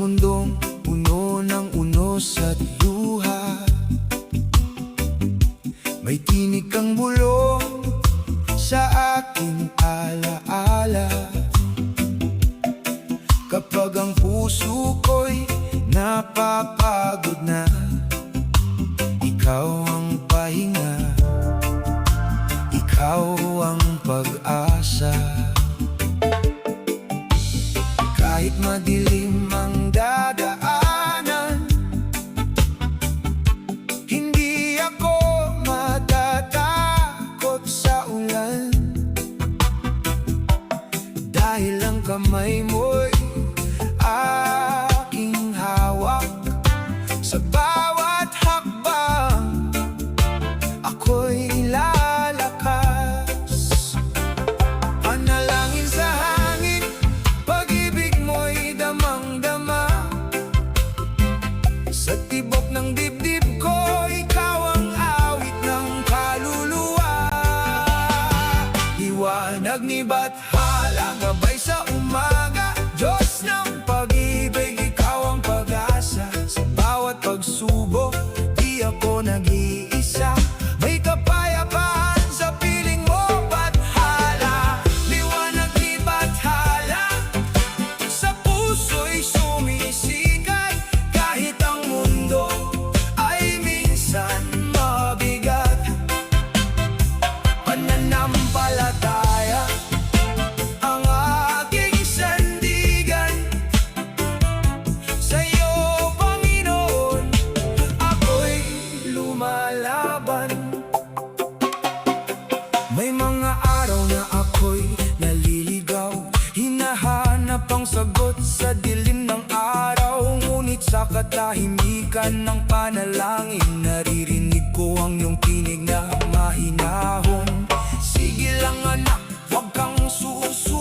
mundong puno ng unos at luha, may tinig kang bulong sa aking alaala. Kapag ang puso ko'y napapagod na, ikaw ang pahinga, ikaw ang pag-asa. Kahit madilim ang dadaanan, hindi ako matatakot sa ulan, dahil ang kamay mo'y aking hawak. Sa bawat hakbang ako'y lalakas, panalangin sa hangin, pag-ibig mo'y damang-dama. Sa tibok ng dibdib ko, ikaw ang awit ng kaluluwa. Liwanag ni Bathala, gabay sa umaga, Diyos ng pag-ibig, ikaw ang pag-asa. Sa bawat pagsubok, di ako nag-iisa, may kapayapaan sa piling mo, Bathala. Liwanag ni Bathala, sa puso'y sumisikat, kahit ang mundo ay minsan mabigat. Pananampalataya ang aking sandigan, sa'yo, Panginoon, ako'y lumalaban. May mga araw na ako'y naliligaw, hinahanap ang sagot sa dilim ng araw. Ngunit sa katahimikan ng panalangin, naririnig ko ang iyong tinig na mahinahon. Sige lang anak, huwag kang susuko,